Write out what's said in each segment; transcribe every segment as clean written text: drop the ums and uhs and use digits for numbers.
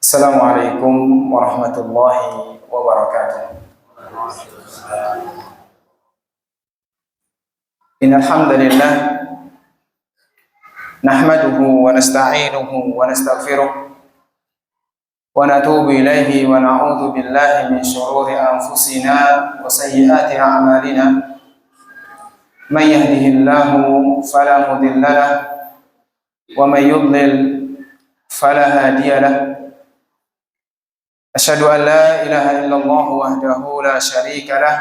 Assalamualaikum warahmatullahi wabarakatuh. Innal hamdalillah nahmaduhu wa nasta'inuhu wa nastaghfiruh wa natubu ilaihi wa na'udzu billahi min shururi anfusina wa sayyiati a'malina. Man yahdihillahu fala mudilla lahu wa man yudlil fala hadiya lahu. Asyhadu an la ilaha illallah wahdahu la syarika lah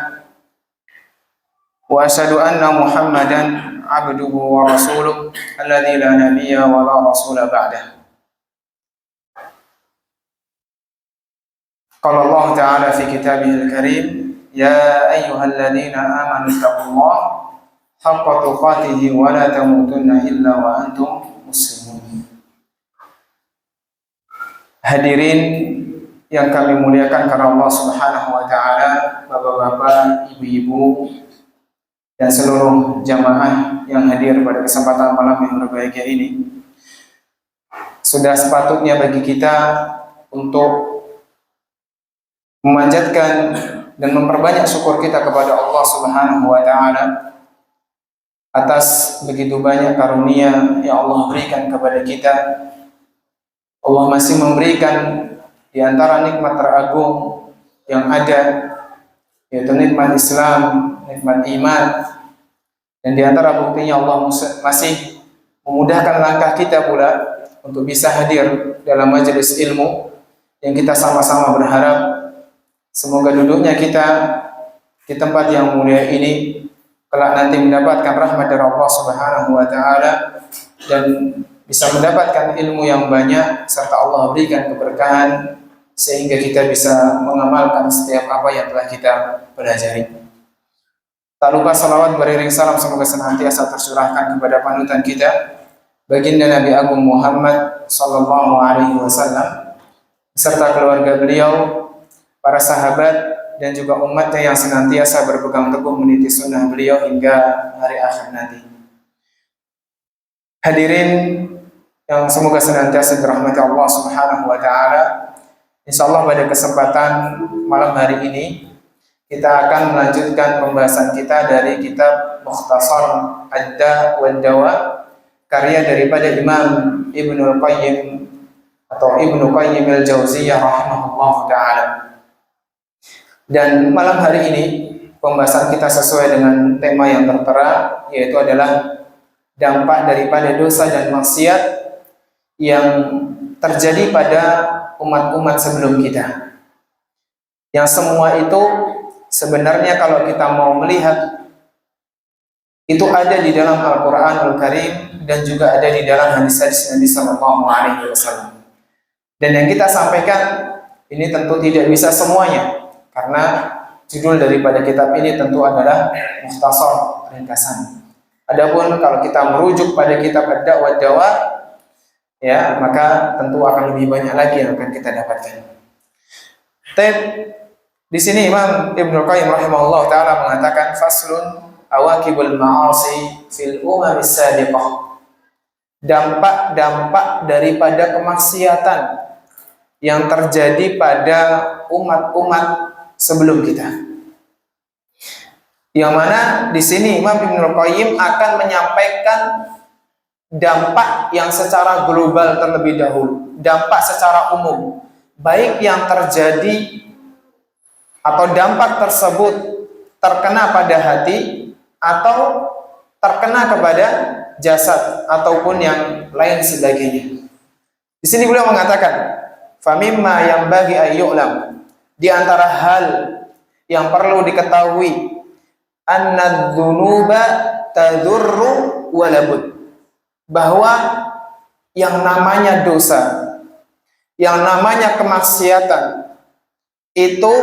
wa asyhadu anna Muhammadan abduhu wa rasuluh alladzi la nabiyya wa la rasula ba'dah. Qala Allah ta'ala fi kitabihil karim, ya ayyuhalladzina amanu taqullaha haqqa tuqatih wa la tamutunna illa wa antum muslimun. Hadirin yang kami muliakan karena Allah Subhanahu wa taala, bapak-bapak, ibu-ibu, dan seluruh jamaah yang hadir pada kesempatan malam yang berbahagia ini. Sudah sepatutnya bagi kita untuk memanjatkan dan memperbanyak syukur kita kepada Allah Subhanahu wa taala atas begitu banyak karunia yang Allah berikan kepada kita. Allah masih memberikan di antara nikmat teragung yang ada, yaitu nikmat Islam, nikmat iman, dan di antara buktinya Allah masih memudahkan langkah kita pula untuk bisa hadir dalam majelis ilmu yang kita sama-sama berharap semoga duduknya kita di tempat yang mulia ini kelak nanti mendapatkan rahmat dari Allah Subhanahu wa taala dan bisa mendapatkan ilmu yang banyak serta Allah berikan keberkahan sehingga kita bisa mengamalkan setiap apa yang telah kita pelajari. Tak lupa salawat beriring salam semoga senantiasa tercurahkan kepada panutan kita, baginda Nabi Agung Muhammad sallallahu alaihi wasallam beserta keluarga beliau, para sahabat dan juga umatnya yang senantiasa berpegang teguh meniti sunnah beliau hingga hari akhir nanti. Hadirin yang semoga senantiasa dirahmati Allah Subhanahu wa taala. Insyaallah pada kesempatan malam hari ini kita akan melanjutkan pembahasan kita dari kitab Mukhtasar Ad-Da' wa Dawa karya daripada Imam Ibnu Qayyim atau Ibnu Qayyim al-Jauziyah rahimahullah taala. Dan malam hari ini pembahasan kita sesuai dengan tema yang tertera, yaitu adalah dampak daripada dosa dan maksiat yang terjadi pada umat-umat sebelum kita. Yang semua itu sebenarnya kalau kita mau melihat itu ada di dalam Al-Qur'anul Karim dan juga ada di dalam hadis-hadis Nabi sallallahu alaihi wasallam. Dan yang kita sampaikan ini tentu tidak bisa semuanya karena judul daripada kitab ini tentu adalah mukhtasar, ringkasan. Adapun kalau kita merujuk pada kitab Ad-Da' wa Dawa, ya, maka tentu akan lebih banyak lagi yang akan kita dapatkan. Di sini Imam Ibnu Qayyim rahimahullah taala mengatakan faslun awaqibul ma'asi fil umamis sabiqah. Dampak-dampak daripada kemaksiatan yang terjadi pada umat-umat sebelum kita. Yang mana di sini Imam Ibnu Qayyim akan menyampaikan dampak yang secara global terlebih dahulu, dampak secara umum, baik yang terjadi atau dampak tersebut terkena pada hati atau terkena kepada jasad ataupun yang lain sebagainya. Di sini beliau mengatakan, famimma yang bagi ayyu'lam, di antara hal yang perlu diketahui, annadzunuba tadurru walabud, bahwa yang namanya dosa, yang namanya kemaksiatan itu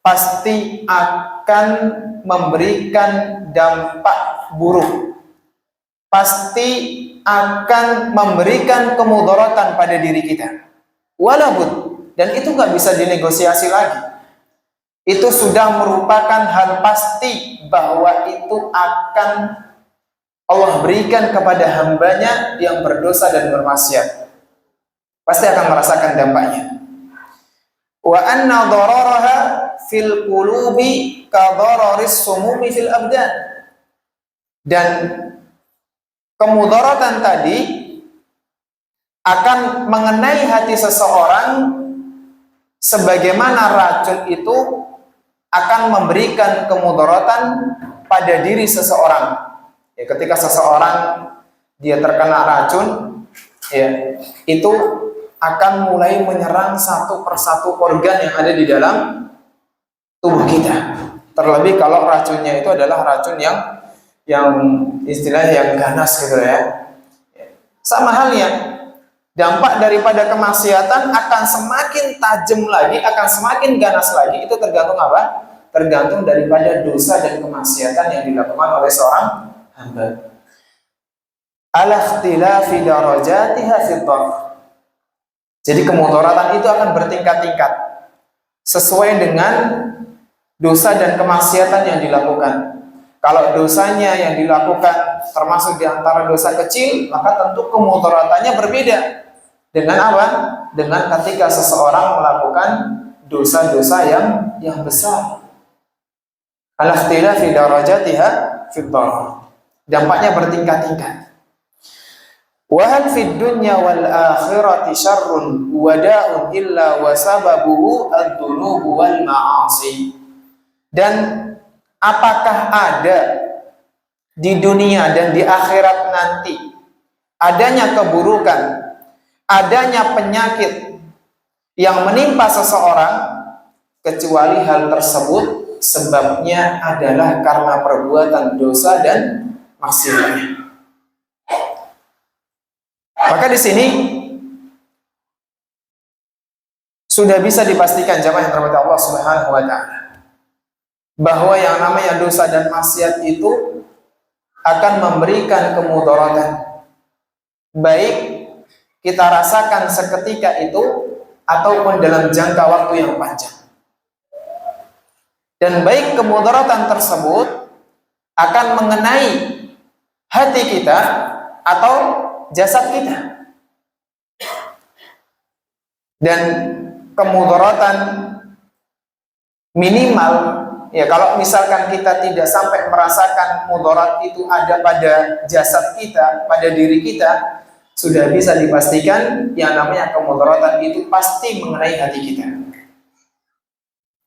pasti akan memberikan dampak buruk, pasti akan memberikan kemudaratan pada diri kita. Walabud, dan itu nggak bisa dinegosiasi lagi. Itu sudah merupakan hal pasti bahwa itu akan Allah berikan kepada hambanya yang berdosa dan bermaksiat, pasti akan merasakan dampaknya. Wa anna dararaha fil qulubi ka dararis sumumi fil abdan. Dan kemudaratan tadi akan mengenai hati seseorang sebagaimana racun itu akan memberikan kemudaratan pada diri seseorang. Ya, ketika seseorang dia terkena racun, ya, itu akan mulai menyerang satu persatu organ yang ada di dalam tubuh kita. Terlebih kalau racunnya itu adalah racun yang istilahnya yang ganas gitu ya. Sama halnya, dampak daripada kemaksiatan akan semakin tajam lagi, akan semakin ganas lagi. Itu tergantung apa? Tergantung daripada dosa dan kemaksiatan yang dilakukan oleh seorang hamba. Ala ikhtilafi darajatiha fi dharr. Jadi kemudaratan itu akan bertingkat-tingkat sesuai dengan dosa dan kemaksiatan yang dilakukan. Kalau dosanya yang dilakukan termasuk di antara dosa kecil, maka tentu kemudaratannya berbeda dengan apa? Dengan ketika seseorang melakukan dosa-dosa yang besar. Al-ikhtilafi darajatiha fi dharr. Dampaknya bertingkat-tingkat. Wa hal fid dunya wal akhirati syarrun wada'un illa wa sababuhu ad-dhunub wal ma'asi. Dan apakah ada di dunia dan di akhirat nanti adanya keburukan, adanya penyakit yang menimpa seseorang, kecuali hal tersebut sebabnya adalah karena perbuatan dosa dan maksiatnya. Maka di sini sudah bisa dipastikan jamaah yang dirahmati Allah Subhanahu wa taala bahwa yang namanya dosa dan maksiat itu akan memberikan kemudaratan, baik kita rasakan seketika itu ataupun dalam jangka waktu yang panjang. Dan baik kemudaratan tersebut akan mengenai hati kita atau jasad kita. Dan kemudaratan minimal, ya kalau misalkan kita tidak sampai merasakan mudarat itu ada pada jasad kita, pada diri kita, sudah bisa dipastikan yang namanya kemudaratan itu pasti mengenai hati kita.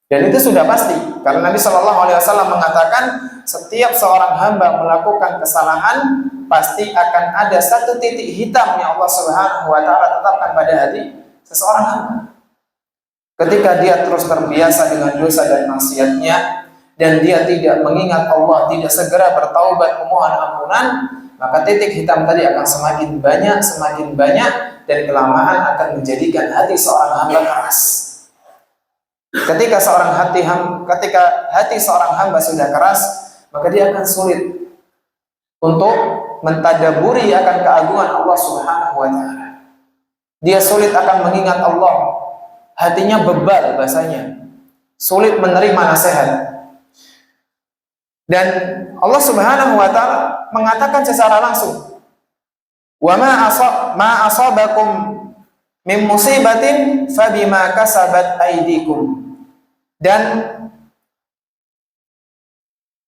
Dan itu sudah pasti, karena Nabi Shallallahu Alaihi Wasallam mengatakan setiap seorang hamba melakukan kesalahan pasti akan ada satu titik hitam yang Allah Subhanahu Wa Taala tetapkan pada hati seseorang hamba. Ketika dia terus terbiasa dengan dosa dan maksiatnya, dan dia tidak mengingat Allah, tidak segera bertaubat memohon ampunan, maka titik hitam tadi akan semakin banyak, dan kelamaan akan menjadikan hati seorang hamba keras. Ketika hati seorang hamba sudah keras, maka dia akan sulit untuk mentadaburi akan keagungan Allah Subhanahu wa taala. Dia sulit akan mengingat Allah. Hatinya bebal bahasanya. Sulit menerima nasihat. Dan Allah Subhanahu wa taala mengatakan secara langsung, "Wa ma asabakum min musibatin fabima kasabat aydikum." Dan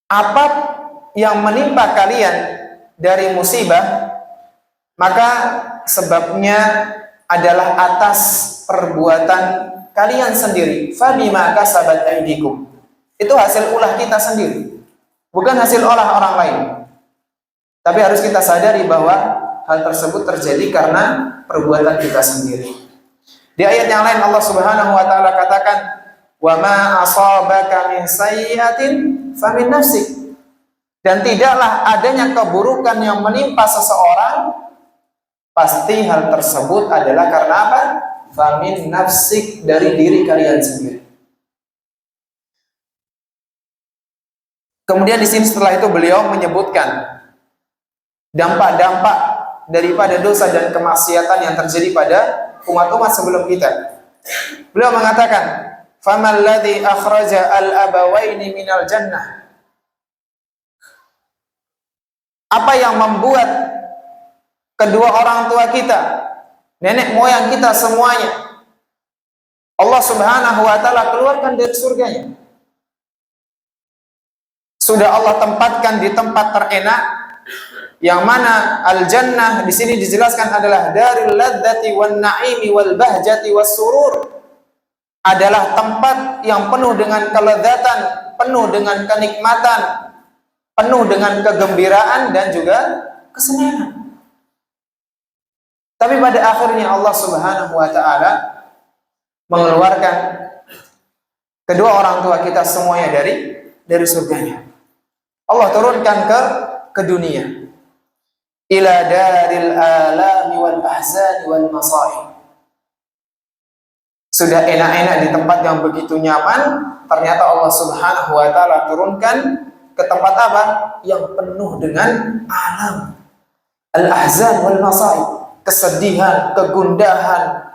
apa yang menimpa kalian dari musibah, maka sebabnya adalah atas perbuatan kalian sendiri. Fabima kasabat aydikum. Itu hasil ulah kita sendiri, bukan hasil olah orang lain. Tapi harus kita sadari bahwa hal tersebut terjadi karena perbuatan kita sendiri. Di ayat yang lain Allah Subhanahu wa taala katakan, "Wa ma asabaka min sayyi'atin famin nafsik." Dan tidaklah adanya keburukan yang menimpa seseorang, pasti hal tersebut adalah karena apa? Famin nafsik, dari diri kalian sendiri. Kemudian di sini setelah itu beliau menyebutkan dampak-dampak daripada dosa dan kemaksiatan yang terjadi pada umat-umat sebelum kita. Beliau mengatakan, "Faman ladzi akhraja al-abawaini minal jannah." Apa yang membuat kedua orang tua kita, nenek moyang kita semuanya, Allah Subhanahu wa taala keluarkan dari surganya? Sudah Allah tempatkan di tempat terenak, yang mana al-jannah di sini dijelaskan adalah daril ladzati wan na'imi wal bahjati was surur. Adalah tempat yang penuh dengan kelezatan, penuh dengan kenikmatan, penuh dengan kegembiraan dan juga kesenangan. Tapi pada akhirnya Allah Subhanahu wa taala mengeluarkan kedua orang tua kita semuanya dari surganya. Allah turunkan ke dunia. Ila daril alami wal ahzani wal masaib. Sudah enak-enak di tempat yang begitu nyaman, ternyata Allah Subhanahu wa taala turunkan ke tempat apa? Yang penuh dengan alam. Al-ahzan wal masaib, kesedihan, kegundahan,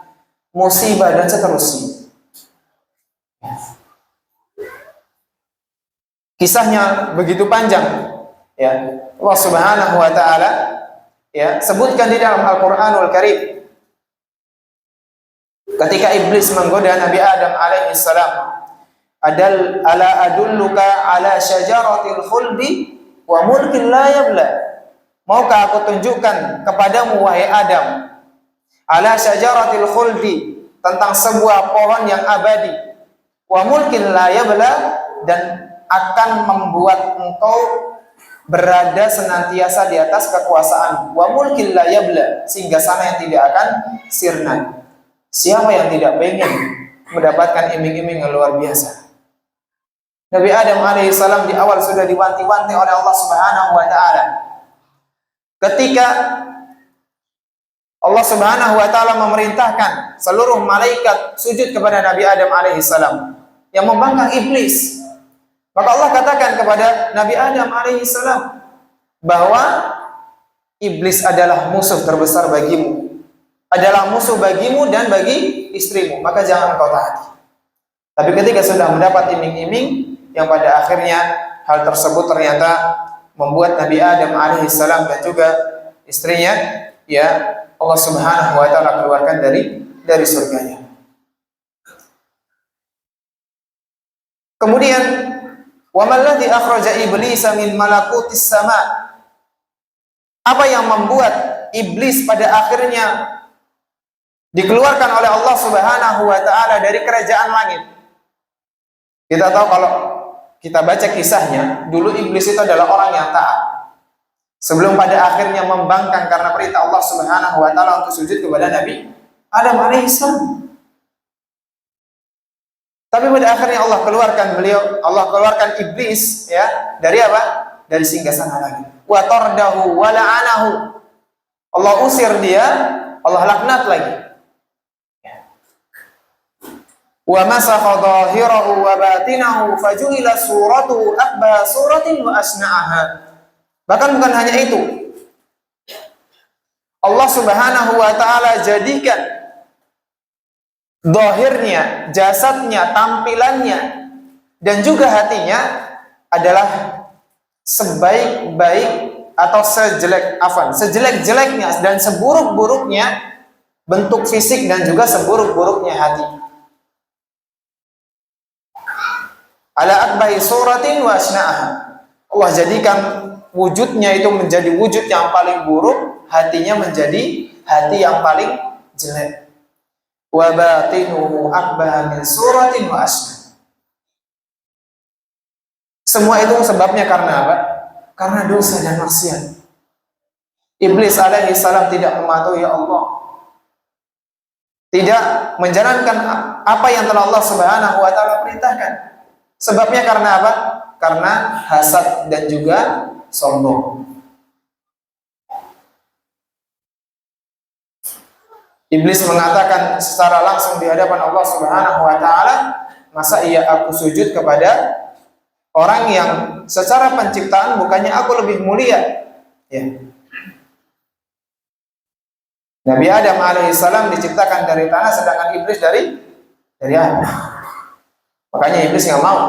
musibah dan seterusnya. Kisahnya begitu panjang, ya. Allah Subhanahu wa taala ya sebutkan di dalam Al-Qur'anul Karim. Ketika iblis menggoda Nabi Adam alaihi salam, ala adulluka ala syajaratil khuldi wa mulkin la yabla. Maukah aku tunjukkan kepadamu wahai Adam, ala syajaratil khuldi, tentang sebuah pohon yang abadi, wa mulkin la yabla, dan akan membuat engkau berada senantiasa di atas kekuasaan, wa mulkin la yabla, sehingga sana yang tidak akan sirna. Siapa yang tidak ingin mendapatkan iming-iming yang luar biasa? Nabi Adam alaihissalam di awal sudah diwanti-wanti oleh Allah Subhanahu wa taala. Ketika Allah Subhanahu wa taala memerintahkan seluruh malaikat sujud kepada Nabi Adam alaihissalam yang membangkang iblis, maka Allah katakan kepada Nabi Adam alaihissalam bahwa iblis adalah musuh terbesar bagimu, adalah musuh bagimu dan bagi istrimu, maka jangan engkau taati. Tapi ketika sudah mendapat iming-iming, yang pada akhirnya hal tersebut ternyata membuat Nabi Adam alaihissalam dan juga istrinya, ya Allah Subhanahu wa taala keluarkan dari surganya. Kemudian, wa malladzi akhraja iblisa min malakutis sama. Apa yang membuat iblis pada akhirnya dikeluarkan oleh Allah Subhanahu wa taala dari kerajaan langit? Kita tahu kalau kita baca kisahnya, dulu iblis itu adalah orang yang taat. Sebelum pada akhirnya membangkang karena perintah Allah Subhanahu wa taala untuk sujud kepada Nabi Adam alaihissalam. Tapi pada akhirnya Allah keluarkan iblis ya dari apa? Dari singgasana langit. Wa tardahu wa la'anahu. Allah usir dia, Allah laknat lagi. Wa masakha dhahirahu wa batinahu faju'ila suratuhu akba suratin wa asna'aha. Bahkan bukan hanya itu, Allah Subhanahu wa taala jadikan zahirnya, jasadnya, tampilannya dan juga hatinya adalah sebaik-baik atau sejelek-jeleknya dan seburuk-buruknya bentuk fisik dan juga seburuk-buruknya hati. Ala akbahi suratin wa asna'aha. Allah jadikan wujudnya itu menjadi wujud yang paling buruk, hatinya menjadi hati yang paling jelek. Wa batinuhu akbaha min suratin wa asna'. Semua itu sebabnya karena apa? Karena dosa dan maksiat. Iblis alaihi salam tidak mematuhi Allah, tidak menjalankan apa yang telah Allah Subhanahu wa taala perintahkan. Sebabnya karena apa? Karena hasad dan juga sombong. Iblis mengatakan secara langsung di hadapan Allah Subhanahu wa taala, masa iya aku sujud kepada orang yang secara penciptaan bukannya aku lebih mulia? Ya. Nabi Adam alaihissalam diciptakan dari tanah, sedangkan iblis dari air. Makanya iblis nggak mau.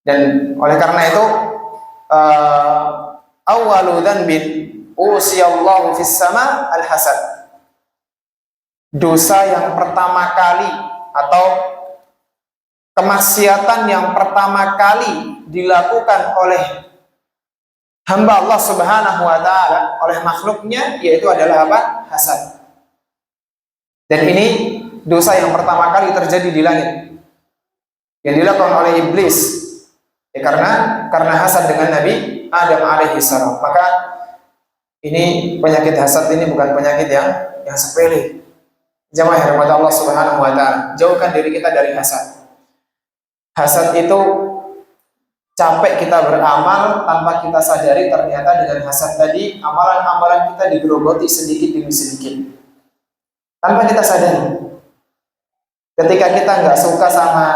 Dan oleh karena itu, awwalu dzanbin usiyallahu fis sama al-hasad. Dosa yang pertama kali atau kemaksiatan yang pertama kali dilakukan oleh hamba Allah Subhanahu wa taala, oleh makhluknya, yaitu adalah apa? Hasad. Dan ini dosa yang pertama kali terjadi di langit, yang dilakukan oleh iblis. Ya, karena hasad dengan Nabi Adam alaihi salam. Maka ini penyakit hasad ini bukan penyakit yang sepele. Jamaah yang dirahmati Allah Subhanahu wa taala, jauhkan diri kita dari hasad. Hasad itu capek kita beramal tanpa kita sadari ternyata dengan hasad tadi amalan-amalan kita digerogoti sedikit demi sedikit tanpa kita sadari. Ketika kita nggak suka sama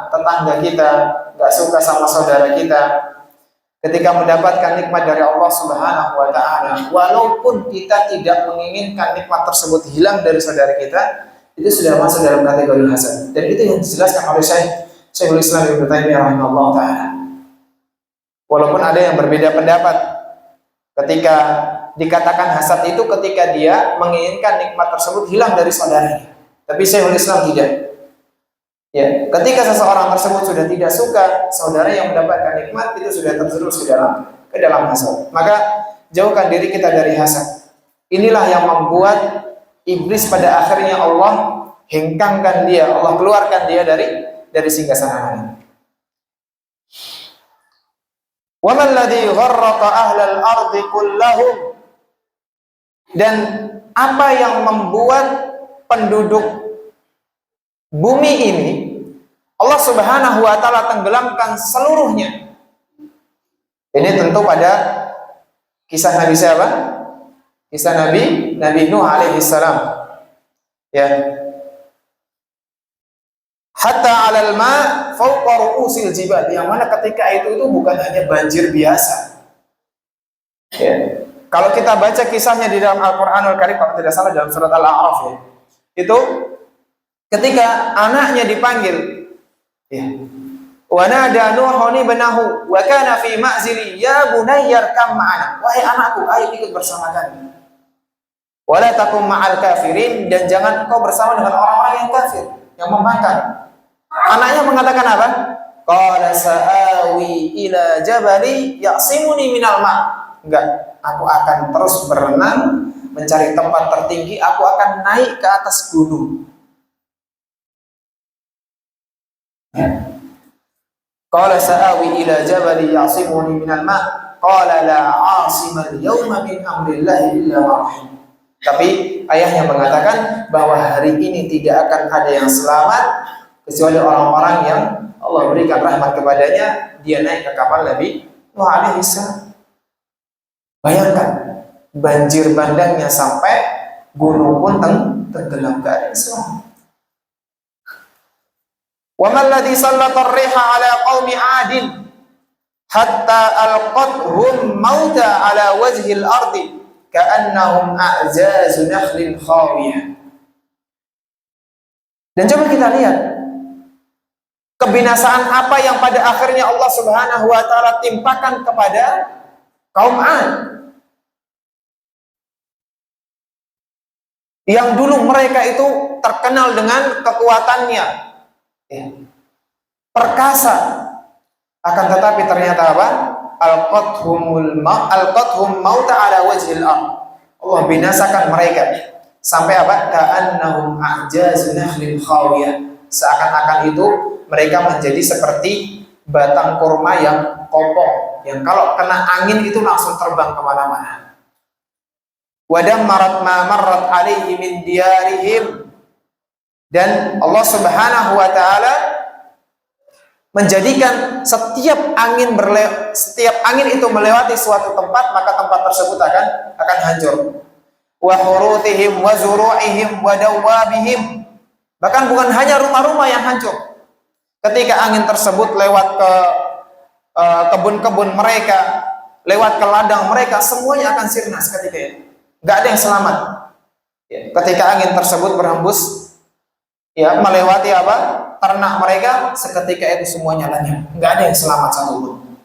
tetangga kita, nggak suka sama saudara kita, ketika mendapatkan nikmat dari Allah Subhanahu wa taala, walaupun kita tidak menginginkan nikmat tersebut hilang dari saudara kita, itu sudah masuk dalam kategori hasad. Dan itu yang dijelaskan oleh Syekhul Islam Ibnu Taimiyah rahimahullah taala. Walaupun ada yang berbeda pendapat ketika dikatakan hasad itu ketika dia menginginkan nikmat tersebut hilang dari saudaranya. Tapi Syekhul Islam tidak. Ya, ketika seseorang tersebut sudah tidak suka saudara yang mendapatkan nikmat, itu sudah terjerumus ke dalam hasad. Maka jauhkan diri kita dari hasad. Inilah yang membuat iblis pada akhirnya Allah hengkangkan dia, Allah keluarkan dia dari singgasana. Wa man ladzi gharraqa ahlal ardi kullahum, dan apa yang membuat penduduk bumi ini Allah Subhanahu wa taala tenggelamkan seluruhnya. Ini tentu pada kisah Nabi siapa? Kisah Nabi Nuh alaihi salam. Ya. Hatta 'alal ma' fawqa ru'usil jibal, yang mana ketika itu bukan hanya banjir biasa. Ya. Kalau kita baca kisahnya di dalam Al-Qur'anul Karim, kalau tidak salah dalam surat Al-A'raf ya. Itu ketika anaknya dipanggil, ya. Wa nada Nuhun ibnahu wa kana fi ma'zili ya bunayya arkam ma'ana. Wahai anakku, ayo ikut bersama kami. Wa la takum ma'al kafirin, dan jangan engkau bersama dengan orang-orang yang kafir, yang membangkang. Anaknya mengatakan apa? Qala sa'awi ila jabali ya'simuni minal ma'. Enggak, aku akan terus berenang mencari tempat tertinggi, aku akan naik ke atas gunung. Qala sa'awi ila jabali ya'simuni minal ma'. Qala la 'asima al-yawma min amrillahi illa ma rahim. Tapi ayahnya mengatakan bahwa hari ini tidak akan ada yang selamat kecuali orang-orang yang Allah berikan rahmat kepadanya. Dia naik ke kapal Nabi Nuh alaihi salam. Bayangkan, banjir bandangnya sampai gunung pun tenggelam, ke ada Islam. Wa man ladzi sallata ar-riha ala qaumi 'adin hatta alqathum mauta ala wajhi al-ardi ka'annahum a'jazu nakhlin khawiyah. Dan coba kita lihat kebinasaan apa yang pada akhirnya Allah Subhanahu wa taala timpakan kepada kaum 'Ad. Yang dulu mereka itu terkenal dengan kekuatannya, ya, perkasa, akan tetapi ternyata apa? Alqathum mauta ala wajhil ard. Allah binasakan mereka sampai apa? Ka'annahum a'jazu nakhlin khawiyah. Seakan-akan itu mereka menjadi seperti batang kurma yang kokoh, yang kalau kena angin itu langsung terbang kemana-mana. Wadammarat ma marrat alaihi min diyarihim, dan Allah Subhanahu wa taala menjadikan setiap angin itu melewati suatu tempat, maka tempat tersebut akan hancur. Wa hurutihim wa zuru'ihim wa dawabihim, bahkan bukan hanya rumah-rumah yang hancur. Ketika angin tersebut lewat ke kebun-kebun mereka, lewat ke ladang mereka, semuanya akan sirnas ketika itu. Gak ada yang selamat. Ya, ketika angin tersebut berhembus, ya, melewati apa? Ternak mereka, seketika itu semuanya lenyap. Gak ada yang selamat satupun.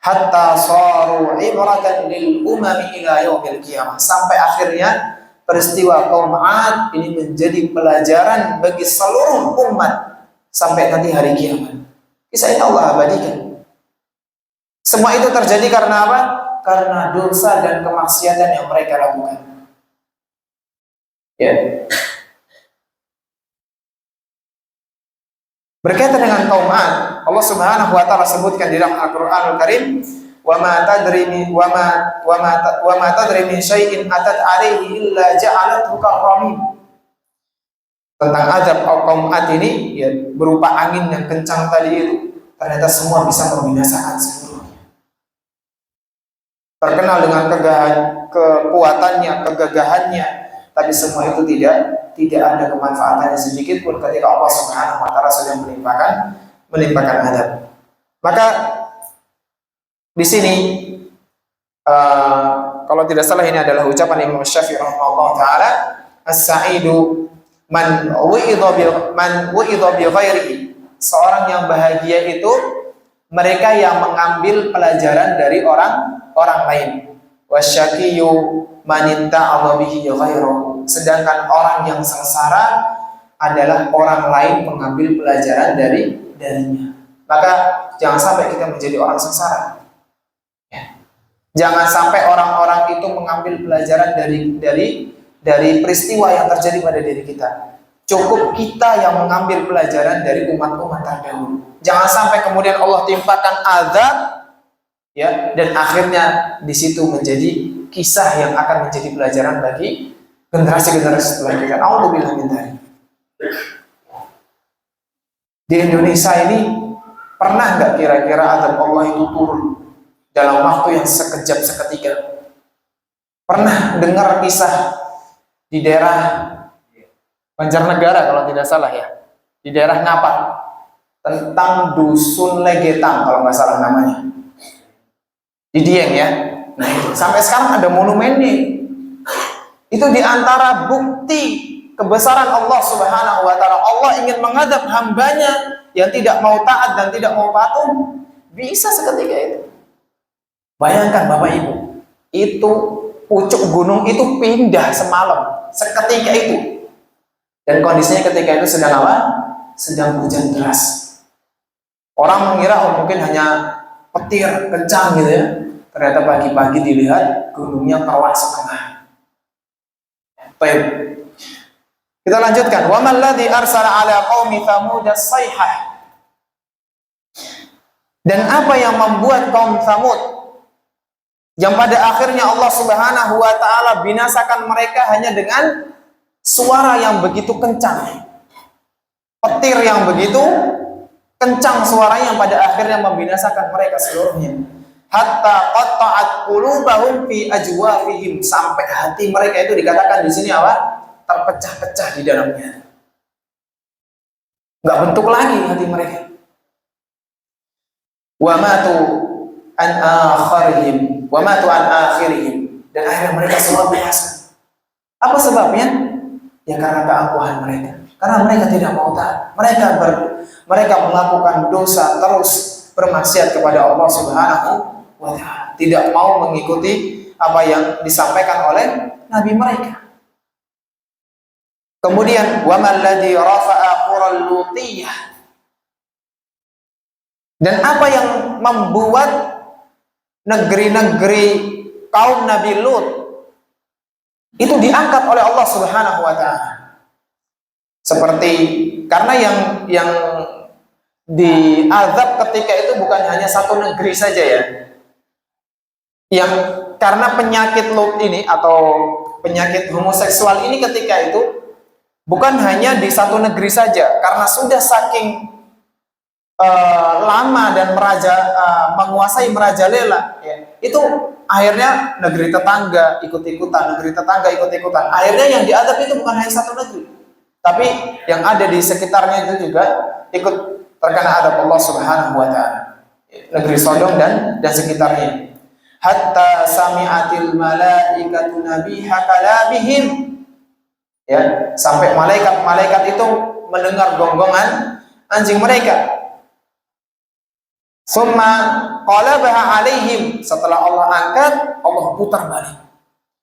hatta saru ibratan lil umami ila yaumil qiyamah, sampai akhirnya peristiwa kaum 'Ad ini menjadi pelajaran bagi seluruh umat sampai nanti hari kiamat. Kisah ini Allah abadikan. Semua itu terjadi karena apa? Karena dosa dan kemaksiatan yang mereka lakukan. Ya. Berkaitan dengan kaum 'Ad, Allah Subhanahu wa taala sebutkan di dalam Al-Qur'anul Karim, "Wa ma tadri min syai'in atat 'alaihi illa ja'alathu karramim." Tentang azab kaum 'Ad ini, ya, berupa angin yang kencang tadi itu, ternyata semua bisa membinasakan seluruhnya. Terkenal dengan kekuatannya, kegagahannya, tapi semua itu tidak ada kemanfaatannya sedikit pun ketika Allah Subhanahu wa taala sudah menimpakan azab. Maka di sini kalau tidak salah ini adalah ucapan Imam Syafi'i rahimahullah taala, as-sa'idu man wu'idha bi ghairihi. Seorang yang bahagia itu mereka yang mengambil pelajaran dari orang lain. Wasyaqiyyu man itta'adha bihi ghairuhu. Sedangkan orang yang sengsara adalah orang lain mengambil pelajaran darinya. Maka jangan sampai kita menjadi orang sengsara. Ya. Jangan sampai orang-orang itu mengambil pelajaran dari peristiwa yang terjadi pada diri kita. Cukup kita yang mengambil pelajaran dari umat-umat terdahulu. Jangan sampai kemudian Allah timpakan azab, ya, dan akhirnya di situ menjadi kisah yang akan menjadi pelajaran bagi generasi-generasi setelah kita. Alhamdulillah min dzalik. Di Indonesia ini pernah nggak kira-kira azab Allah itu turun dalam waktu yang sekejap seketika? Pernah dengar kisah di daerah Banjarnegara kalau tidak salah ya, di daerah Ngapak, tentang dusun Legetang kalau nggak salah namanya, di Dieng ya. Nah itu sampai sekarang ada monumennya. Itu diantara bukti kebesaran Allah Subhanahu wa taala. Allah ingin mengadab hambanya yang tidak mau taat dan tidak mau patuh, bisa seketika itu. Bayangkan Bapak Ibu, itu pucuk gunung itu pindah semalam, seketika itu. Dan kondisinya ketika itu sedang apa? Sedang hujan deras. Orang mengira mungkin hanya petir kencang gitu ya. Ternyata pagi-pagi dilihat gunungnya kawat setengah. Baik. Kita lanjutkan. Wa man ladzi arsala ala qaumi Tsamud as-sayhah. Dan apa yang membuat kaum Tsamud yang pada akhirnya Allah Subhanahu wa taala binasakan mereka hanya dengan suara yang begitu kencang, petir yang begitu kencang suaranya yang pada akhirnya membinasakan mereka seluruhnya. Hatta qatta'at qulubahum fi ajwafihim, sampai hati mereka itu dikatakan di sini apa? Terpecah-pecah di dalamnya. Enggak bentuk lagi hati mereka. Wa matu an akhirihim, dan akhirnya mereka semua binasa. Apa sebabnya? Ya karena keangkuhan mereka. Karena mereka tidak mau taat. Mereka melakukan dosa, terus bermaksiat kepada Allah Subhanahu wa taala. Tidak mau mengikuti apa yang disampaikan oleh nabi mereka. Kemudian wa man ladzi rafa'a qural lutiyah. Dan apa yang membuat negeri-negeri kaum Nabi Lut itu diangkat oleh Allah Subhanahu wa taala. Seperti karena yang diazab ketika itu bukan hanya satu negeri saja ya. Yang karena penyakit Lut ini atau penyakit homoseksual ini ketika itu bukan hanya di satu negeri saja, karena sudah saking lama dan menguasai merajalela ya. Itu akhirnya negeri tetangga ikut-ikutan, akhirnya yang diadab itu bukan hanya satu negeri, tapi yang ada di sekitarnya itu juga ikut terkena adab Allah Subhanahu wa taala. Negeri Sodom dan sekitarnya. Hatta sami'atil malaikatu nabiha kalabihim. Ya, sampai malaikat itu mendengar gonggongan anjing mereka. Summa qalabaha alaihim, setelah Allah angkat, Allah putar balik.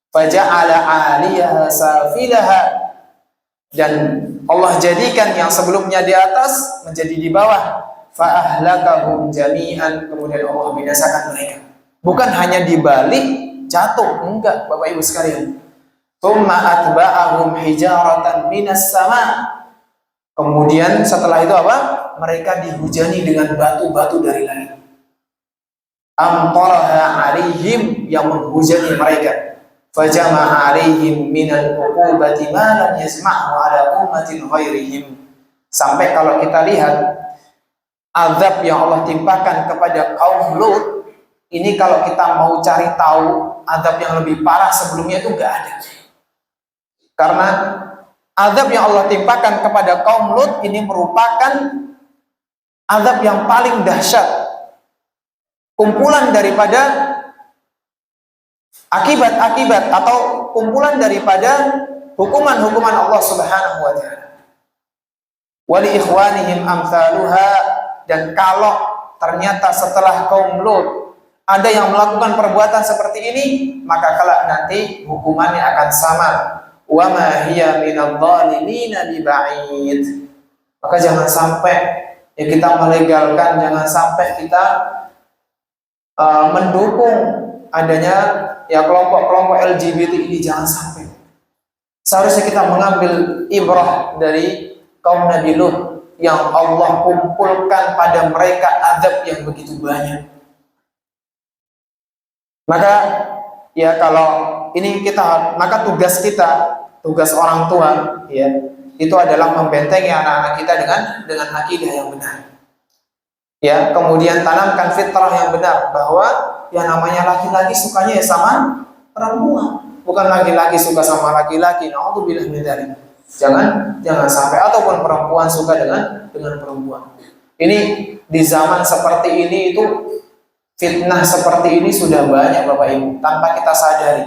Faja'ala 'aliyaha safilaha, dan Allah jadikan yang sebelumnya di atas menjadi di bawah. Fa ahlakahum jami'an, kemudian Allah binasakan mereka. Bukan hanya dibalik jatuh, enggak Bapak Ibu sekalian. Tsumma atba'ahum hijaratan minas sama. Kemudian setelah itu apa? Mereka dihujani dengan batu-batu dari langit. Amtaraha 'alaihim, yang menghujani mereka. Fajama'a 'alaihim minal uqubati ma lam yasma'hu 'ala ummatin ghairihim. Sampai kalau kita lihat azab yang Allah timpakan kepada kaum Lut, ini kalau kita mau cari tahu azab yang lebih parah sebelumnya itu enggak ada. Karena azab yang Allah timpakan kepada kaum Lut ini merupakan azab yang paling dahsyat. Kumpulan daripada akibat-akibat atau kumpulan daripada hukuman-hukuman Allah Subhanahu wa taala. Wa li ikhwanihim amsaluha, dan kalau ternyata setelah kaum Lut ada yang melakukan perbuatan seperti ini, maka kelak nanti hukumannya akan sama. Wa ma hiya minadh dhalimina biba'id. Maka jangan sampai ya kita melegalkan, jangan sampai kita mendukung adanya ya kelompok-kelompok LGBT ini, jangan sampai. Seharusnya kita mengambil ibrah dari kaum Nabi Lut yang Allah kumpulkan pada mereka azab yang begitu banyak. Maka ya kalau ini kita, maka tugas kita, tugas orang tua ya, itu adalah membentengi anak-anak kita dengan akidah yang benar. Ya, kemudian tanamkan fitrah yang benar bahwa yang namanya laki-laki sukanya ya sama perempuan, bukan laki-laki suka sama laki-laki. Nauzubillah min dzalik. Jangan sampai, ataupun perempuan suka dengan perempuan. Ini di zaman seperti ini itu fitnah seperti ini sudah banyak Bapak Ibu, tanpa kita sadari.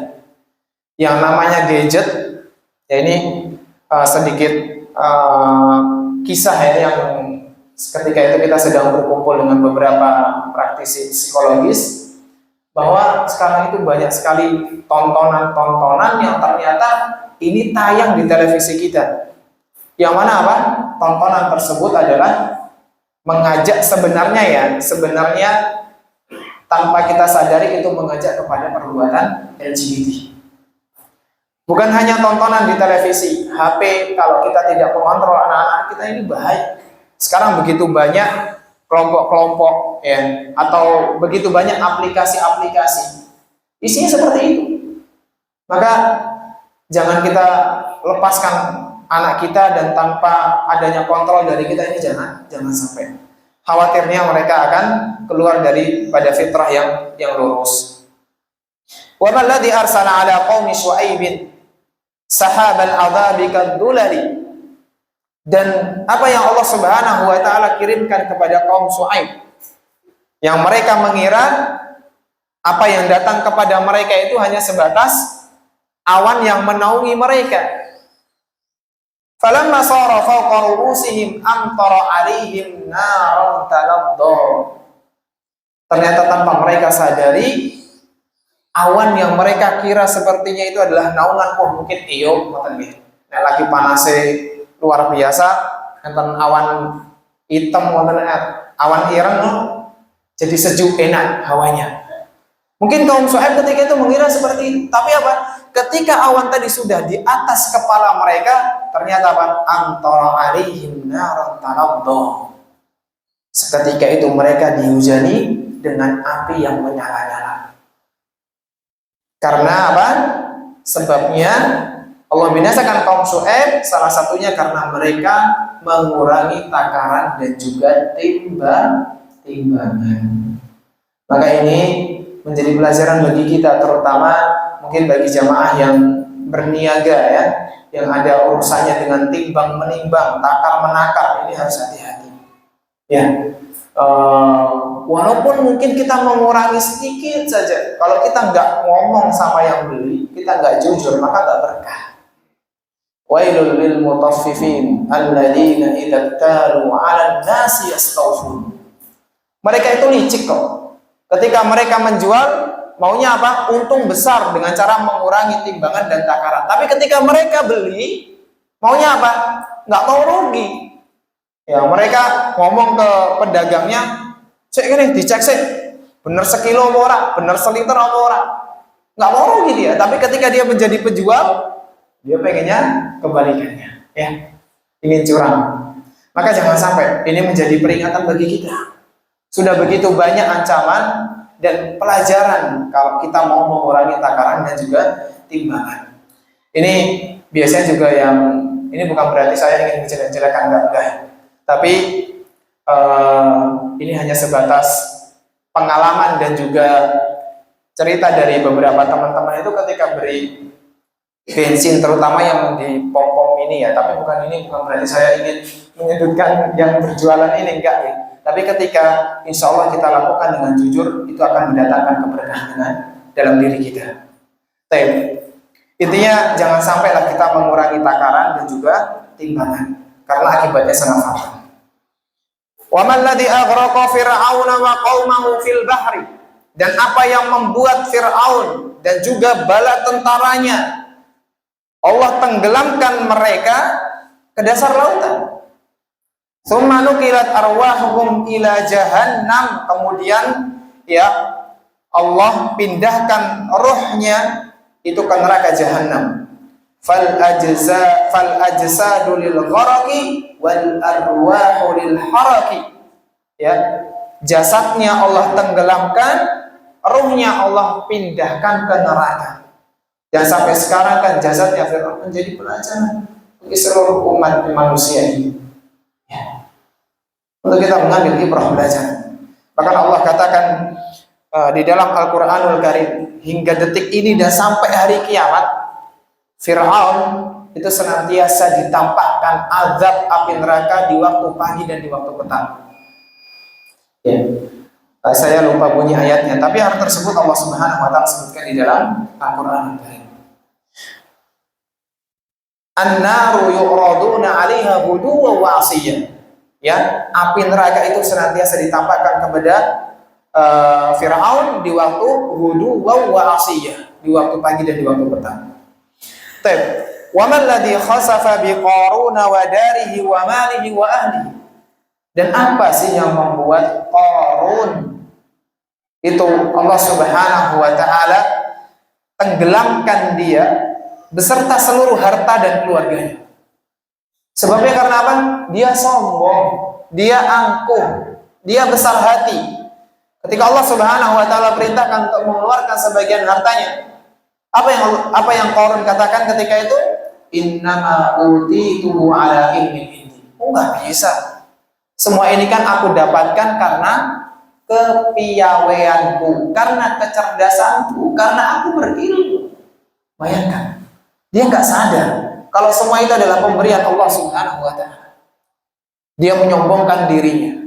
Yang namanya gadget, ya ini sedikit kisah ya, yang ketika itu kita sedang berkumpul dengan beberapa praktisi psikologis, bahwa sekarang itu banyak sekali tontonan-tontonan yang ternyata ini tayang di televisi kita. Yang mana apa? Tontonan tersebut adalah mengajak sebenarnya tanpa kita sadari itu mengajak kepada perbuatan LGBT. Bukan hanya tontonan di televisi, HP, kalau kita tidak mengontrol anak-anak kita ini bahaya. Sekarang begitu banyak kelompok-kelompok ya, atau begitu banyak aplikasi-aplikasi isinya seperti itu. Maka jangan kita lepaskan anak kita dan tanpa adanya kontrol dari kita, ini jangan sampai. Khawatirnya mereka akan keluar pada fitrah yang lurus. Wa alladhi arsala ala qaumi Syu'aibin sahabal adzabi kadulali. Dan apa yang Allah Subhanahu wa taala kirimkan kepada kaum Syu'aib, yang mereka mengira apa yang datang kepada mereka itu hanya sebatas awan yang menaungi mereka. Falamma sara fawqa ru'usihim amtara 'alaihim naran taladda. Ternyata tanpa mereka sadari, awan yang mereka kira sepertinya itu adalah naungan, mungkin iyo ngoten nggih. Nek lagi panase luar biasa, enten awan hitam, awan ireng, jadi sejuk enak hawanya. Mungkin kaum Syu'aib ketika itu mengira seperti itu, tapi apa? Ketika awan tadi sudah di atas kepala mereka, ternyata apa? Antara 'alaihim naran taladda. Seketika itu mereka dihujani dengan api yang menyala-nyala. Karena apa? Sebabnya Allah binasakan kaum Syu'aib, salah satunya karena mereka mengurangi takaran dan juga timbangan. Maka ini menjadi pelajaran bagi kita, terutama mungkin bagi jamaah yang berniaga ya, yang ada urusannya dengan timbang menimbang, takar menakar, ini harus hati-hati. Ya, walaupun mungkin kita mengurangi sedikit saja, kalau kita nggak ngomong sama yang beli, kita nggak jujur, maka nggak berkah. Wailul lil mutaffifin alladzina idza talu 'alan nasi yastawfun. Mereka itu licik kok. Ketika mereka menjual, maunya apa? Untung besar dengan cara mengurangi timbangan dan takaran. Tapi ketika mereka beli, maunya apa? Nggak mau rugi. Ya, mereka ngomong ke pedagangnya, "Cek ini, dicek sih. Bener sekilo apa ora? Bener seliter apa ora?" Nggak mau rugi dia. Tapi ketika dia menjadi penjual, dia pengennya kebalikannya. Ya, ingin curang. Maka jangan sampai ini menjadi peringatan bagi kita. Sudah begitu banyak ancaman dan pelajaran kalau kita mau mengurangi takaran dan juga timbangan. Ini biasanya juga yang ini bukan berarti saya ingin menjelek-jelekan, enggak. Tapi ini hanya sebatas pengalaman dan juga cerita dari beberapa teman-teman itu ketika beri bensin, terutama yang di pom-pom ini ya. Tapi bukan berarti saya ingin menyudutkan yang berjualan ini, enggak ya. Tapi ketika insya Allah kita lakukan dengan jujur, itu akan mendatangkan keberkahan dalam diri kita. Intinya jangan sampailah kita mengurangi takaran dan juga timbangan, karena akibatnya sangat fatal. Wa man ladzi aghraqa fir'auna wa qaumahu fil bahri, dan apa yang membuat Fir'aun dan juga bala tentaranya Allah tenggelamkan mereka ke dasar lautan. Tsumma nuqilat arwahuhum ila jahannam, kemudian ya Allah pindahkan rohnya itu ke neraka jahanam. Fal ajsadu lil gharaqi wal arwahu lil haraqi. Ya, jasadnya Allah tenggelamkan, rohnya Allah pindahkan ke neraka. Dan sampai sekarang kan jasadnya Fir'aun menjadi pelajaran bagi seluruh umat manusia ini. Ya. Untuk kita mengambil ibrah belajar. Bahkan Allah katakan di dalam Al-Quranul Karim, hingga detik ini dan sampai hari kiamat, Fir'aun itu senantiasa ditampakkan azab api neraka di waktu pagi dan di waktu petang. Ya. Saya lupa bunyi ayatnya, tapi hal tersebut Allah Subhanahu wa taala sebutkan di dalam Al-Qur'anul Karim. An-naru yu'raduna 'alaiha ghuduwwan wa 'ashiyyan. Ya, api neraka itu senantiasa ditampakkan kepada Fir'aun di waktu ghuduwwan wa 'ashiyyan, di waktu pagi dan di waktu petang. Baik, wa man ladzi khasafa bi Qaruna wa darihi wa malihi wa ahlihi. Dan apa sih yang membuat Qarun itu Allah Subhanahu wa taala tenggelamkan dia beserta seluruh harta dan keluarganya? Sebabnya karena apa? Dia sombong, dia angkuh, dia besar hati. Ketika Allah Subhanahu wa taala perintahkan untuk mengeluarkan sebagian hartanya, apa yang Qarun katakan ketika itu? Innama utituhu ala ilmin indi. Oh, enggak bisa. Semua ini kan aku dapatkan karena kepiawaianku, karena kecerdasanku, karena aku berilmu. Bayangkan, dia nggak sadar kalau semua itu adalah pemberian Allah Subhanahu wa taala. Dia menyombongkan dirinya.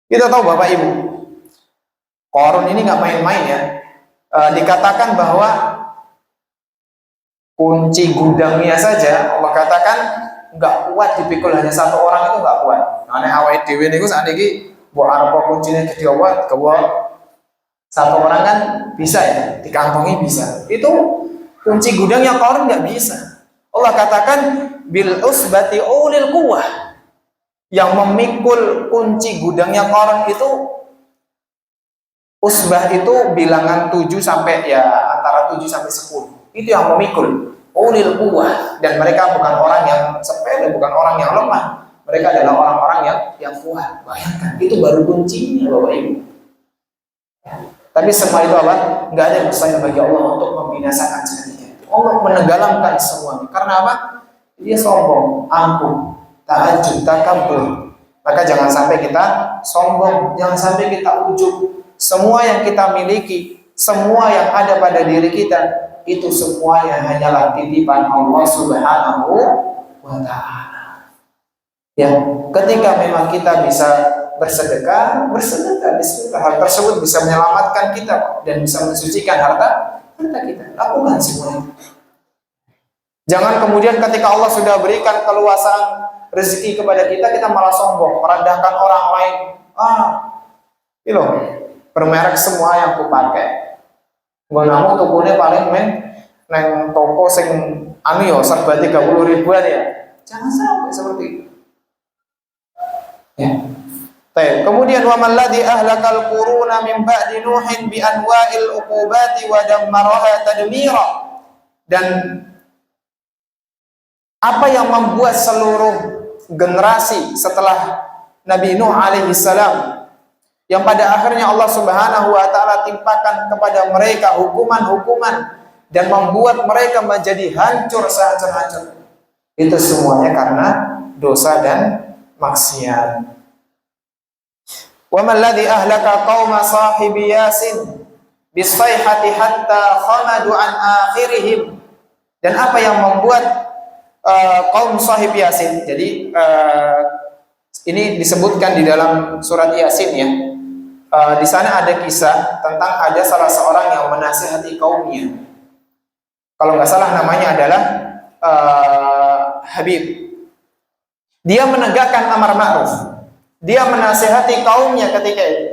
Kita tahu Bapak Ibu, Qarun ini nggak main-main ya. Dikatakan bahwa kunci gudangnya saja Allah katakan nggak kuat dipikul hanya satu orang, itu nggak kuat. Aneh awal dewi niku saat ini buat apa kuncinya gede awat, satu orang kan bisa ya, dikantongi bisa. Itu kunci gudangnya Qarun nggak bisa. Allah katakan bil usbati ulil quwwah. Yang memikul kunci gudangnya Qarun itu usbah, itu bilangan 7 sampai ya antara 7 sampai 10. Itu yang memikul ulil quwwah, dan mereka bukan orang yang sepele, bukan orang yang lemah. Mereka adalah orang-orang yang kuat. Bayangkan, itu baru kuncinya Bapak Ibu. Tapi semua itu apa? Nggak ada yang mustahil bagi Allah untuk membinasakan seketika. Allah menenggelamkan semuanya. Karena apa? Dia sombong, angkuh, ta'ajjub, takabur. Maka jangan sampai kita sombong, jangan sampai kita ujub. Semua yang kita miliki, semua yang ada pada diri kita, itu semuanya hanyalah titipan Allah Subhanahu wa taala. Ya, ketika memang kita bisa bersedekah, bismillah. Hal tersebut bisa menyelamatkan kita dan bisa mensucikan harta kita. Lakukan semuanya. Jangan kemudian ketika Allah sudah berikan keluasan rezeki kepada kita, kita malah sombong, merendahkan orang lain. Ini loh, bermerek semua yang aku pakai. Gua namu tokonya paling neng toko sing anu yo serba 30 ribuan ya. Jangan sampai seperti itu. Ya. Baik. Kemudian wa man ladzi ahlakal quruna min ba'di nuhin bi anwa'il uqubati wa dammaraha tadmira. Dan apa yang membuat seluruh generasi setelah Nabi Nuh alaihi salam yang pada akhirnya Allah Subhanahu wa taala timpakan kepada mereka hukuman-hukuman dan membuat mereka menjadi hancur sehancur-hancur. Itu semuanya karena dosa dan maksiat. Wa man ladzi ahlaka qauma sahibi yasin bisayhati hatta khamadu an akhirihim. Dan apa yang membuat kaum sahib yasin. Jadi ini disebutkan di dalam surat Yasin ya. Di sana ada kisah tentang ada salah seorang yang menasihati kaumnya. Kalau nggak salah namanya adalah Habib. Dia menegakkan amar ma'ruf. Dia menasihati kaumnya ketika itu.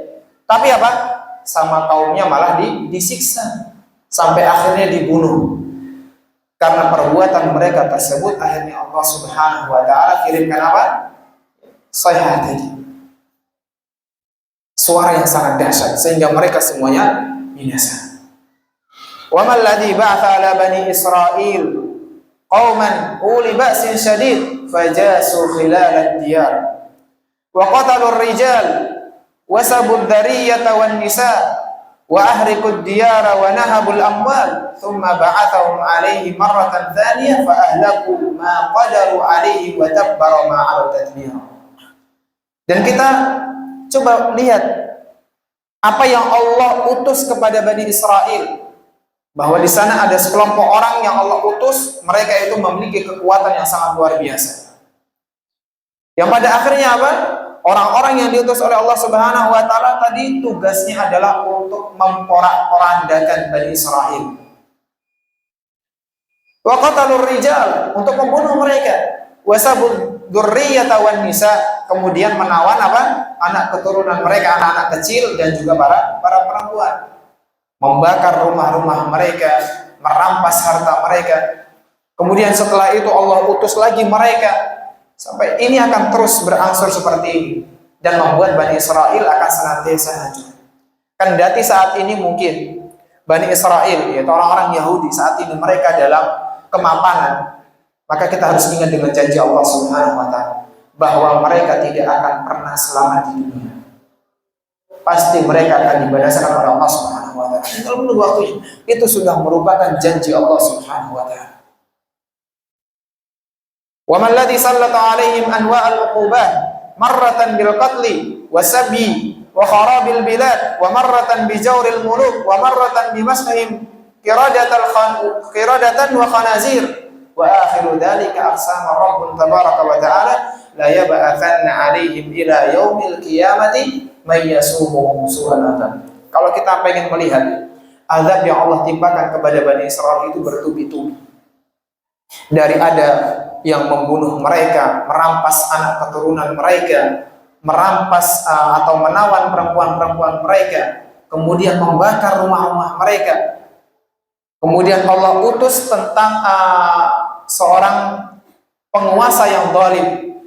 Tapi apa? Sama kaumnya malah disiksa sampai akhirnya dibunuh. Karena perbuatan mereka tersebut akhirnya Allah Subhanahu wa taala kirimkan apa? Sayhah tadi. Suara yang sangat dahsyat sehingga mereka semuanya binasa. Wa man ladzi ba'atha 'ala bani Israil qauman uli ba'sin syadid fajasu khilal ad-diyar wa qatalu ar-rijal wa sabu ad-dariyata wan nisa wa ahriku ad-diyara wa nahabu al-amwal thumma ba'athahum 'alaihi marratan thaniyah fa ahlaku ma qadaru 'alaihi wa tabbara ma 'ala tadbira. Dan kita coba lihat apa yang Allah utus kepada Bani Israel, bahwa di sana ada sekelompok orang yang Allah utus, mereka itu memiliki kekuatan yang sangat luar biasa. Yang pada akhirnya apa? Orang-orang yang diutus oleh Allah Subhanahu wa taala tadi tugasnya adalah untuk memporak-porandakan Bani Israel. Wa qatalur rijal, untuk membunuh mereka. Wasabud dzurriyyata wan nisa, kemudian menawan apa? Anak keturunan mereka, anak-anak kecil dan juga para perempuan. Membakar rumah-rumah mereka, merampas harta mereka. Kemudian setelah itu Allah utus lagi mereka. Sampai ini akan terus berangsur seperti ini dan membuat Bani Israel akan senantiasa hancur. Kendati saat ini mungkin Bani Israel, yaitu orang-orang Yahudi saat ini mereka dalam kemapanan, maka kita harus ingat dengan janji Allah Subhanahu wa taala bahwa mereka tidak akan pernah selamat di dunia. Pasti mereka akan dibinasakan oleh Allah Subhanahu wa taala. Tinggal menunggu waktunya. Itu sudah merupakan janji Allah Subhanahu wa taala. Wa man ladzi sallata 'alaihim anwa'al 'uqubat marratan bil qatli wa sabi wa kharabil bilad wa marratan bi jawril muluk wa marratan bi masahim qiradatan wa khanazir. Wa akhiru dzalika aqsama rabbun tabaraka wa ta'ala la yab'atsanna 'alaihim ila yaumil qiyamati may yasumuhum su'al adzab. Kalau kita pengen melihat azab yang Allah timpakan kepada Bani Israel itu bertubi-tubi. Dari ada yang membunuh mereka, merampas anak keturunan mereka, merampas atau menawan perempuan-perempuan mereka, kemudian membakar rumah-rumah mereka. Kemudian Allah utus tentang seorang penguasa yang zalim,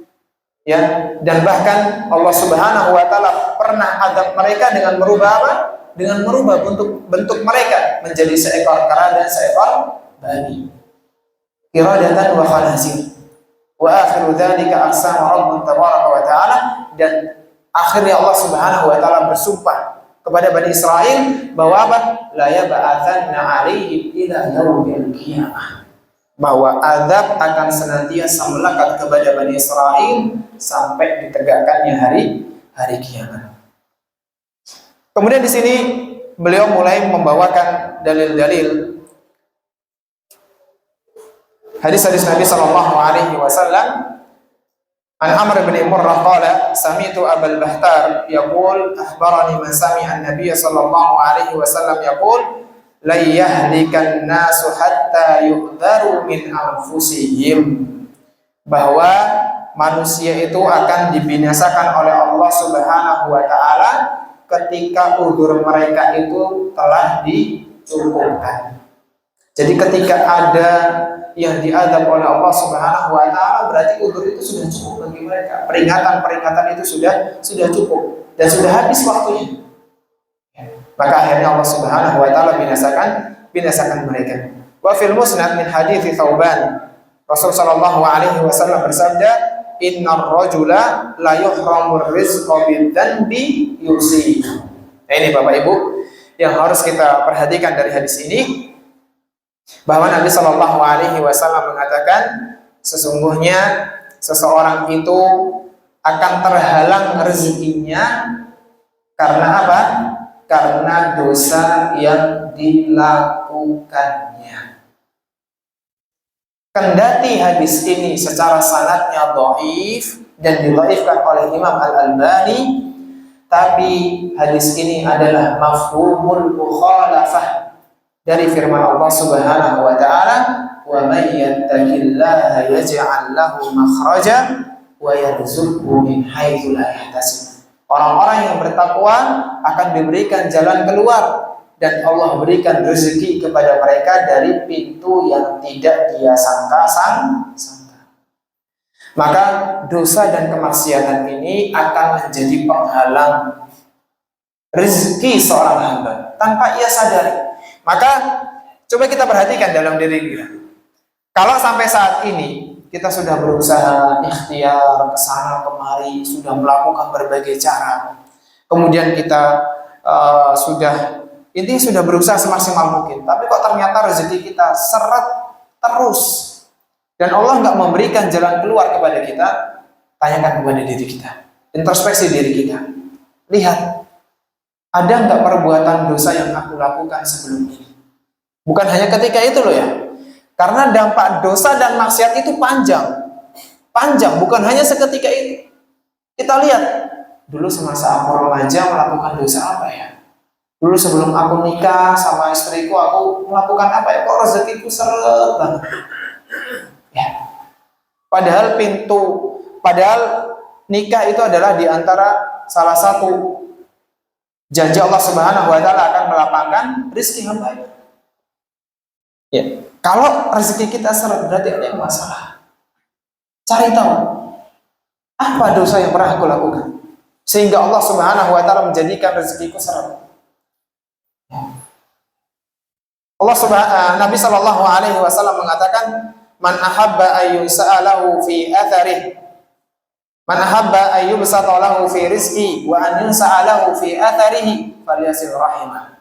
ya, dan bahkan Allah Subhanahu wa taala pernah azab mereka dengan merubah apa? Dengan merubah bentuk mereka menjadi seekor kera dan seekor babi. Qiradatan wa khanazir. Wa akhiru dzalika aqsama rabbun tabaraka wa taala, dan akhirnya Allah Subhanahu wa taala bersumpah kepada Bani Israel bahwa apa? La yab'atsanna 'alaihim ila yaumil qiyamah. Bahwa azab akan senantiasa melekat kepada Bani Israel sampai ditegakkannya hari kiamat. Kemudian di sini beliau mulai membawakan dalil-dalil hadis-hadis Nabi sallallahu alaihi wasallam. An Amr bin Murrah qala sami'tu Abul Bahtar yaqul akhbarani man sami'a an-nabiy sallallahu alaihi wasallam yaqul la yahlikan nasu hatta yu'dharu min anfusihim, bahwa manusia itu akan dibinasakan oleh Allah Subhanahu wa taala ketika uzur mereka itu telah dicukupkan. Jadi ketika ada yang diadab oleh Allah Subhanahu wa taala, berarti uzur itu sudah cukup bagi mereka. Peringatan-peringatan itu sudah cukup dan sudah habis waktunya. Maka akhirnya Allah Subhanahu wa taala binasakan mereka. Wa fil musnad min hadits Thauban, Rasul sallallahu alaihi wasallam bersabda, "Innar rajula la yuhramur rizqa bidzanbi yusi." Nah, ini Bapak Ibu yang harus kita perhatikan dari hadis ini, bahwa Nabi sallallahu alaihi wasallam mengatakan sesungguhnya seseorang itu akan terhalang rezekinya karena apa? Karena dosa yang dilakukannya. Kendati hadis ini secara sanadnya dhaif dan didhaifkan oleh Imam Al-Albani, tapi hadis ini adalah mafhumul mukhalafah dari firman Allah Subhanahu wa taala, "Wa may yattaqillaha yaj'al lahu makhraja wa yarzuqhu min haitsu la yahtasib." Orang-orang yang bertakwa akan diberikan jalan keluar dan Allah berikan rezeki kepada mereka dari pintu yang tidak dia sangka-sangka. Maka dosa dan kemaksiatan ini akan menjadi penghalang rezeki seorang hamba tanpa ia sadari. Maka coba kita perhatikan dalam diri kita. Kalau sampai saat ini kita sudah berusaha ikhtiar kesana kemari, sudah melakukan berbagai cara, kemudian kita sudah berusaha semaksimal mungkin, tapi kok ternyata rezeki kita seret terus dan Allah nggak memberikan jalan keluar kepada kita, tanyakan kepada diri kita, introspeksi diri kita, lihat ada nggak perbuatan dosa yang aku lakukan sebelum ini. Bukan hanya ketika itu loh ya, karena dampak dosa dan maksiat itu panjang, bukan hanya seketika itu. Kita lihat dulu semasa aku remaja melakukan dosa apa ya? Dulu sebelum aku nikah sama istriku aku melakukan apa ya? Kok rezekiku seret banget? Ya. Padahal nikah itu adalah diantara salah satu janji Allah Subhanahu wa taala akan melapangkan rezeki hamba. Ya. Kalau rezeki kita seret, berarti ada yang masalah. Cari tahu apa dosa yang pernah aku lakukan sehingga Allah Subhanahu wa taala menjadikan rezekiku seret. Nabi sallallahu alaihi wasallam mengatakan, "Man ahabba ayyusa'alahu fi atharihi, man ahabba ayyubsatalahu fi rizqi wa an yunsa'alahu fi atharihi falyasil rahimah."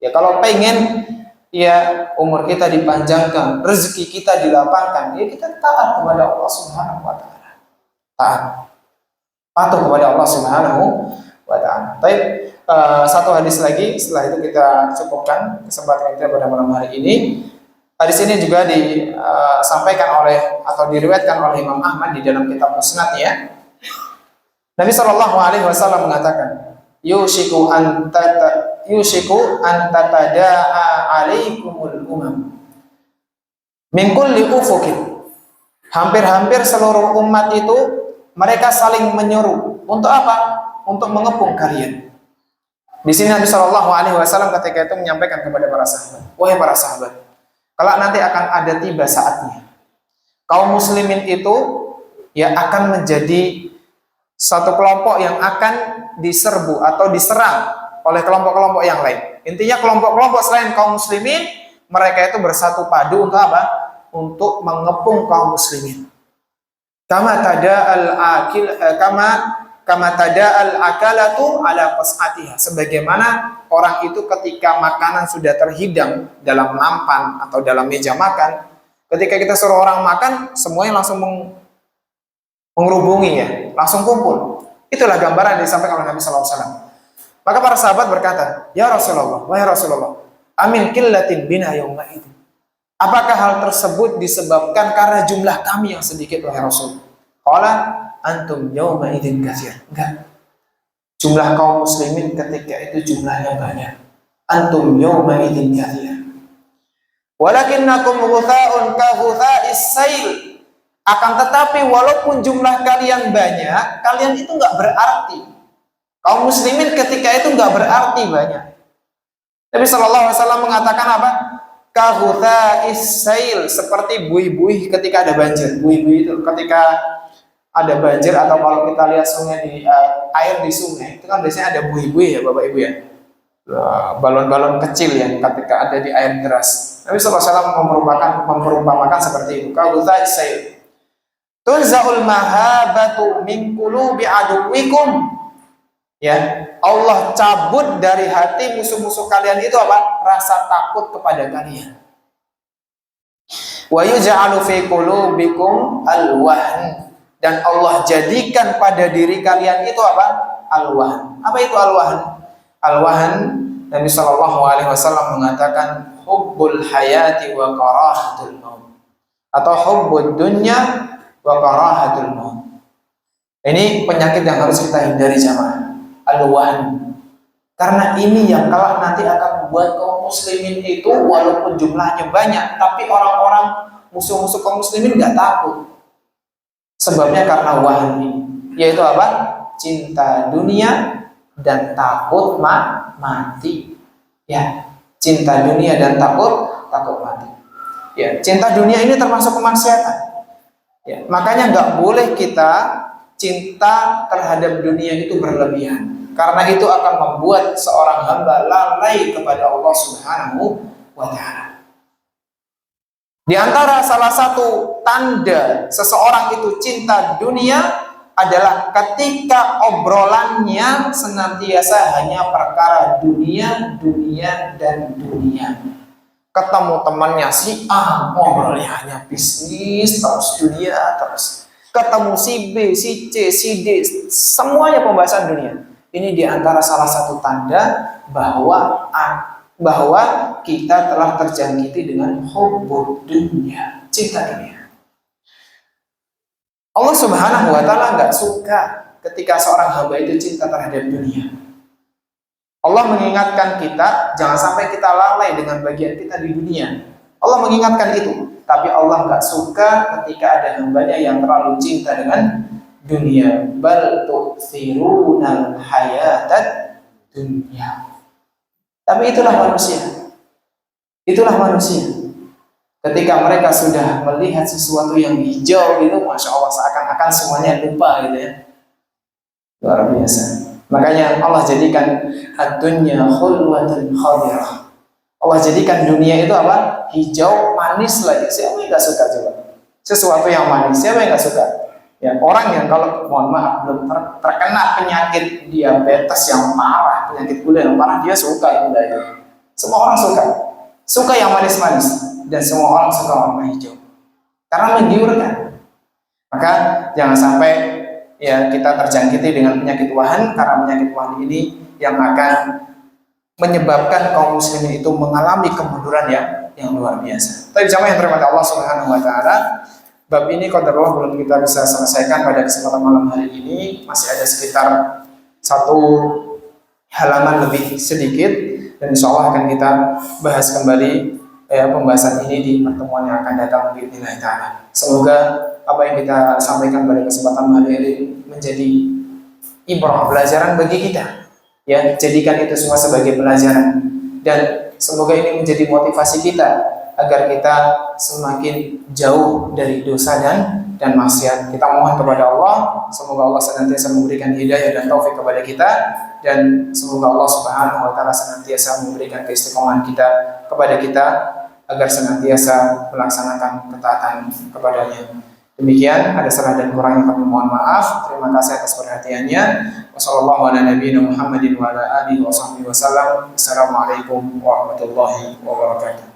Ya, kalau pengen ya umur kita dipanjangkan, rezeki kita dilapangkan, ya kita taat kepada Allah Subhanahu wa taala. Patuh kepada Allah Subhanahu wa taala. Baik, satu hadis lagi setelah itu kita cukupkan kesempatan kita pada malam hari ini. Hadis ini juga disampaikan oleh atau diriwayatkan oleh Imam Ahmad di dalam kitab Musnadnya. Nabi sallallahu alaihi wasallam mengatakan, yushiku an tatada'a alaikumul umam min kulli ufukin. Hampir-hampir seluruh umat itu mereka saling menyuruh untuk apa? Untuk mengepung kalian. Di sini Nabi Shallallahu Alaihi Wasallam ketika itu menyampaikan kepada para sahabat, wahai para sahabat, kalau nanti akan ada tiba saatnya, kaum muslimin itu ya akan menjadi satu kelompok yang akan diserbu atau diserang oleh kelompok-kelompok yang lain. Intinya kelompok-kelompok selain kaum muslimin, mereka itu bersatu padu untuk apa? Untuk mengepung kaum muslimin. Kama tada al-akalatu ala qas'atiha. Sebagaimana orang itu ketika makanan sudah terhidang dalam nampan atau dalam meja makan, ketika kita suruh orang makan, semuanya langsung mengerubungi ya, langsung kumpul. Itulah gambaran yang disampaikan oleh Nabi sallallahu alaihi wasallam. Maka para sahabat berkata, "Ya Rasulullah, wahai Rasulullah, amin qillatin bina yauma itu." Apakah hal tersebut disebabkan karena jumlah kami yang sedikit, wahai Rasul? Qala antum yauma idzin katsir. Enggak. Jumlah kaum muslimin ketika itu jumlahnya banyak. Antum yauma idzin katsir. Walakinnakum ghutha'un ka ghutha'is sail. Akan tetapi walaupun jumlah kalian banyak, kalian itu enggak berarti. Kaum muslimin ketika itu nggak berarti banyak. Nabi Shallallahu Alaihi Wasallam mengatakan apa? Kahutha isail, seperti buih-buih ketika ada banjir. Buih-buih itu ketika ada banjir, atau kalau kita lihat sungai air di sungai itu kan biasanya ada buih-buih ya Bapak Ibu ya. Balon-balon kecil yang ketika ada di air deras. Nabi Shallallahu Alaihi Wasallam memperumpamakan seperti itu. Kahutha isail. Tunzaul mahabatu min qulubi aduwikum. Ya, Allah cabut dari hati musuh-musuh kalian itu apa? Rasa takut kepada kalian. Wa yuj'alu fi qulubikum al-wahn, dan Allah jadikan pada diri kalian itu apa? Al-wahn. Apa itu al-wahn? Al-wahn, Nabi sallallahu alaihi wasallam mengatakan hubbul hayati wa karahatul maut, atau hubbud dunya wa karahatul maut. Ini penyakit yang harus kita hindari jamaah. Al-wahn, karena ini yang kelak nanti akan membuat kaum muslimin itu walaupun jumlahnya banyak, tapi orang-orang musuh-musuh kaum muslimin nggak takut. Sebabnya karena wahn ini, yaitu apa? Cinta dunia dan takut mati. Ya, cinta dunia dan takut mati. Ya, cinta dunia ini termasuk kemaksiatan. Ya, makanya nggak boleh kita cinta terhadap dunia itu berlebihan, karena itu akan membuat seorang hamba lalai kepada Allah Subhanahu wa Ta'ala. Di antara salah satu tanda seseorang itu cinta dunia adalah ketika obrolannya senantiasa hanya perkara dunia, dan dunia. Ketemu temannya si A, ngobrolnya hanya bisnis terus, dunia terus. Ketemu si B, si C, si D, semuanya pembahasan dunia. Ini diantara salah satu tanda bahwa kita telah terjangkiti dengan hubbud dunya, cinta dunia. Allah Subhanahu wa Ta'ala nggak suka ketika seorang hamba itu cinta terhadap dunia. Allah mengingatkan kita jangan sampai kita lalai dengan bagian kita di dunia. Allah mengingatkan itu. Tapi Allah nggak suka ketika ada hambanya yang terlalu cinta dengan dunia. Bal tu'thirunal hayatad dunya. Tapi itulah manusia. Itulah manusia. Ketika mereka sudah melihat sesuatu yang hijau gitu, Masya Allah, seakan-akan semuanya lupa gitu ya. Luar biasa. Makanya Allah jadikan ad-dunya khulwatun khadirah. Allah jadikan dunia itu apa? Hijau, manis lagi. Siapa yang gak suka coba? Sesuatu yang manis, siapa yang gak suka? Ya, orang yang kalau mohon maaf belum terkena penyakit diabetes yang parah, penyakit gula yang parah, dia suka yang itu. Semua orang suka yang manis-manis, dan semua orang suka warna hijau karena menggiurkan. Maka jangan sampai ya kita terjangkiti dengan penyakit wahn, karena penyakit wahn ini yang akan menyebabkan kaum muslimin itu mengalami kemunduran yang luar biasa. Tapi jamaah yang terhormat Allah Subhanahu wa Ta'ala, bab ini qadarullah belum kita bisa selesaikan pada kesempatan malam hari ini. Masih ada sekitar 1 halaman lebih sedikit, dan insya Allah akan kita bahas kembali pembahasan ini di pertemuan yang akan datang biidznillah ta'ala. Semoga apa yang kita sampaikan pada kesempatan malam hari ini menjadi ibrah, pelajaran bagi kita. Ya, jadikan itu semua sebagai pelajaran, dan semoga ini menjadi motivasi kita agar kita semakin jauh dari dosa dan maksiat. Kita mohon kepada Allah, semoga Allah senantiasa memberikan hidayah dan taufik kepada kita, dan semoga Allah Subhanahu wa Ta'ala senantiasa memberikan keistiqomahan kepada kita agar senantiasa melaksanakan ketaatan kepadanya. Demikian, ada salah dan kurangnya kami mohon maaf. Terima kasih atas perhatiannya. Wassalamualaikum warahmatullahi wabarakatuh.